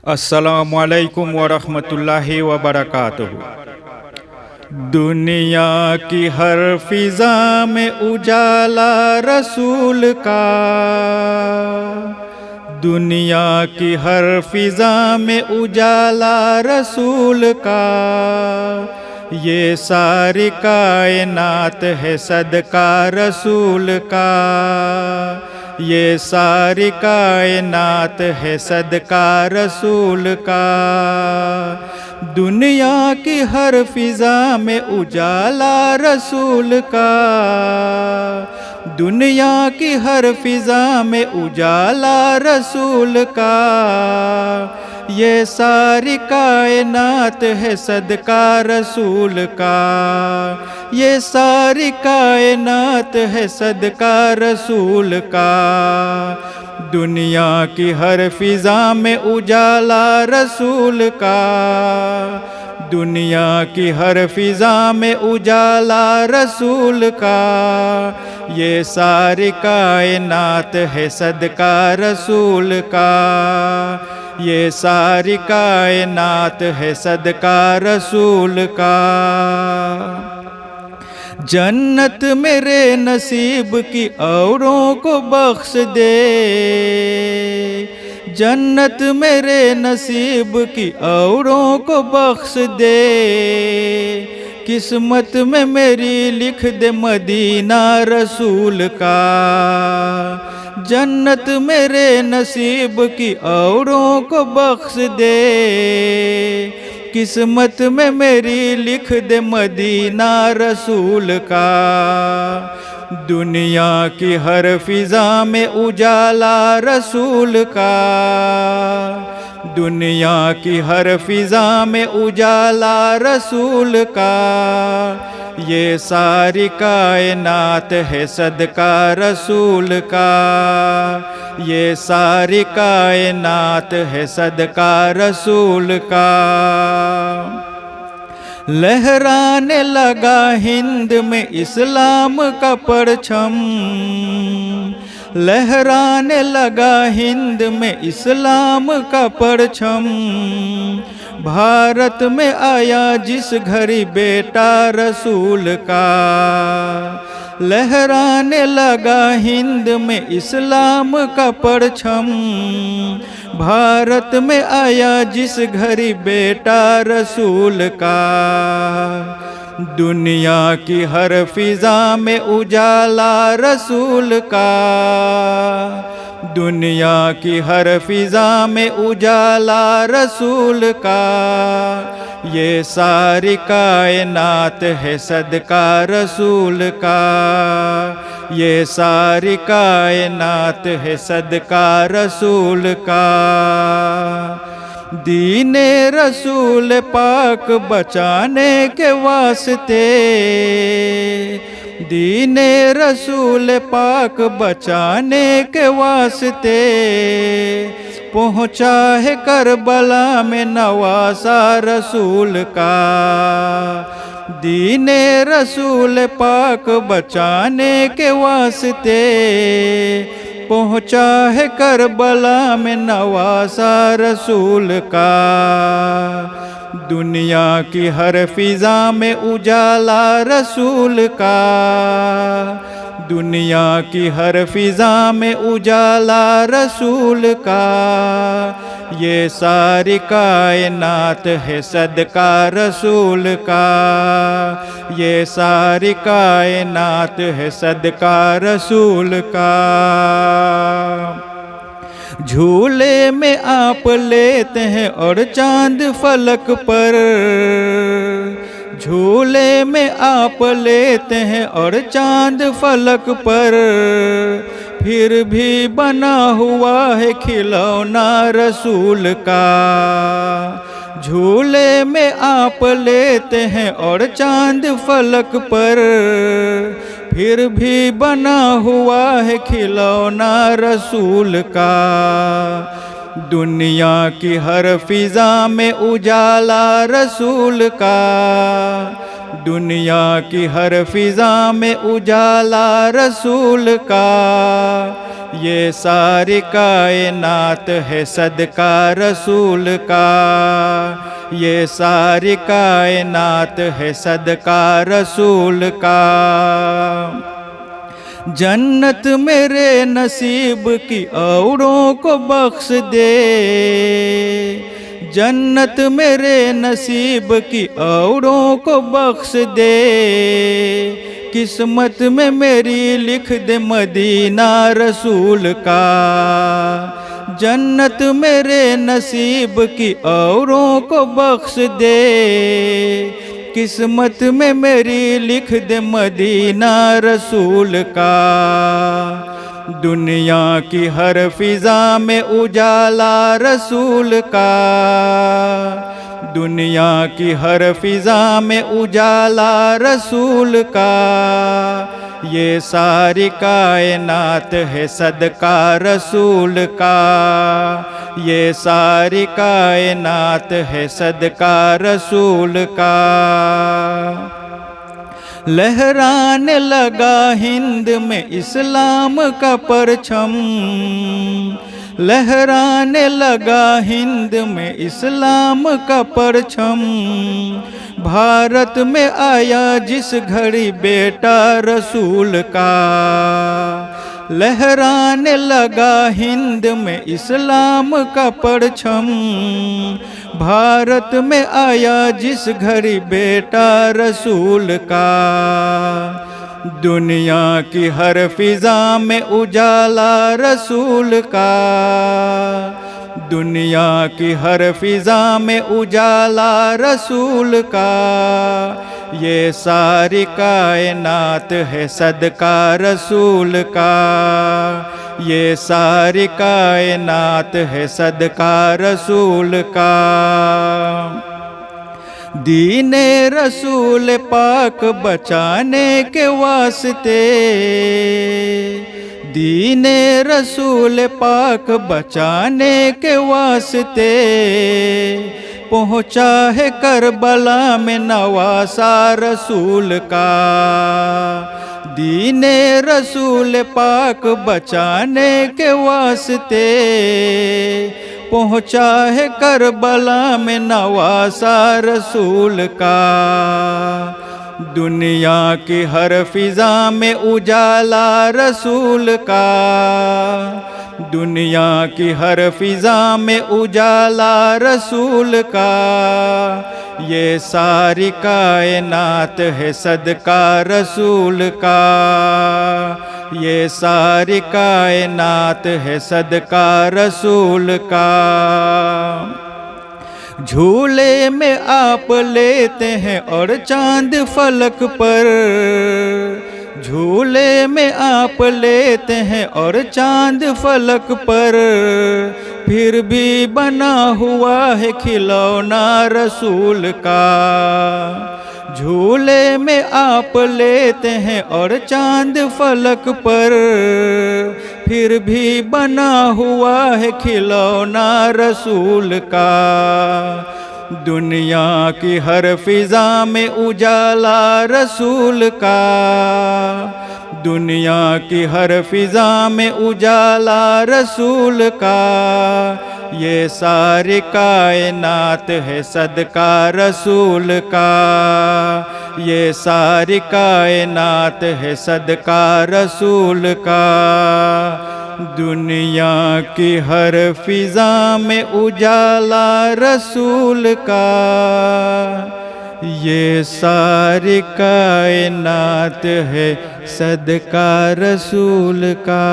अस्सलामुअलैकुम वरहमतुल्लाहि वबरकातुहू। दुनिया की हर फिजा में उजाला रसूल का, दुनिया की हर फिजा में उजाला रसूल का, ये सारी कायनात है सदका रसूल का, ये सारी कायनात है सदका रसूल का। दुनिया की हर फिजा में उजाला रसूल का, दुनिया की हर फिजा में उजाला रसूल का, ये सारी कायनात है सदका रसूल का, ये सारी कायनात है सदका रसूल का। दुनिया की हर फिजा में उजाला रसूल का, दुनिया की हर फिजा में उजाला रसूल का, ये सारी कायनात है सदका रसूल का, ये सारी कायनात है सदका रसूल का। जन्नत मेरे नसीब की औरों को बख्श दे, जन्नत मेरे नसीब की औरों को बख्श दे, किस्मत में मेरी लिख दे मदीना रसूल का। जन्नत मेरे नसीब की औरों को बख्श दे, किस्मत में मेरी लिख दे मदीना रसूल का। दुनिया की हर फिजा में उजाला रसूल का, दुनिया की हर फिजा में उजाला रसूल का, ये सारी कायनात है सदका रसूल का, ये सारी कायनात है सदका रसूल का। लहराने लगा हिंद में इस्लाम का परचम, लहराने लगा हिंद में इस्लाम का परचम, भारत में आया जिस घड़ी बेटा रसूल का। लहराने लगा हिंद में इस्लाम का परचम, भारत में आया जिस घड़ी बेटा रसूल का। दुनिया की हर फिजा में उजाला रसूल का, दुनिया की हर फिजा में उजाला रसूल का, ये सारी कायनात है सदका रसूल का, ये सारी कायनात है सदका रसूल का। दीने रसूल पाक बचाने के वास्ते, दीने रसूल पाक बचाने के वास्ते, पहुँचा है करबला में नवासा रसूल का। दीने रसूल पाक बचाने के वास्ते, पहुँचा है करबला में नवासा रसूल का। दुनिया की हर फिजा में उजाला रसूल का, दुनिया की हर फिजा में उजाला रसूल का, ये सारी कायनात है सदका रसूल का, ये सारी कायनात है सदका रसूल का। झूले में आप लेते हैं और चांद फलक पर, झूले में आप लेते हैं और चांद फलक पर, फिर भी बना हुआ है खिलौना रसूल का। झूले में आप लेते हैं और चांद फलक पर, फिर भी बना हुआ है खिलौना रसूल का। दुनिया की हर फिजा में उजाला रसूल का, दुनिया की हर फिजा में उजाला रसूल का, ये सारी कायनात है सदका रसूल का, ये सारी कायनात है सदका रसूल का। जन्नत मेरे नसीब की औरों को बख्श दे, जन्नत मेरे नसीब की औरों को बख्श दे, किस्मत में मेरी लिख दे मदीना रसूल का। जन्नत मेरे नसीब की औरों को बख्श दे, किस्मत में मेरी लिख दे मदीना रसूल का। दुनिया की हर फिजा में उजाला रसूल का, दुनिया की हर फिजा में उजाला रसूल का। ये सारी कायनात है सदका रसूल का, ये सारी कायनात है सदका रसूल का। लहराने लगा हिंद में इस्लाम का परचम, लहराने लगा हिंद में इस्लाम का परचम। भारत में आया जिस घड़ी बेटा रसूल का, लहराने लगा हिंद में इस्लाम का परचम। भारत में आया जिस घड़ी बेटा रसूल का। दुनिया की हर फिजा में उजाला रसूल का, दुनिया की हर फिजा में उजाला रसूल का। ये सारी कायनात है सदका रसूल का, ये सारी कायनात है सदका रसूल का। दीने रसूल पाक बचाने के वास्ते, दीने रसूल पाक बचाने के वास्ते, पहुँचा है करबला में नवासा रसूल का। दीने रसूल पाक बचाने के वास्ते, पहुँचा है करबला में नवासा रसूल का। दुनिया की हर फिजा में उजाला रसूल का, दुनिया की हर फिजा में उजाला रसूल का। ये सारी कायनात है सदका रसूल का, ये सारी कायनात है सदका रसूल का। झूले में आप लेते हैं और चांद फलक पर, झूले में आप लेते हैं और चांद फलक पर, फिर भी बना हुआ है खिलौना रसूल का। झूले में आप लेते हैं और चांद फलक पर, फिर भी बना हुआ है खिलौना रसूल का। दुनिया की हर फिजा में उजाला रसूल का, दुनिया की हर फिजा में उजाला रसूल का। ये सारी कायनात है सदका रसूल का, ये सारी कायनात है सदका रसूल का। दुनिया की हर फिजा में उजाला रसूल का, ये सारी कायनात है सदका रसूल का।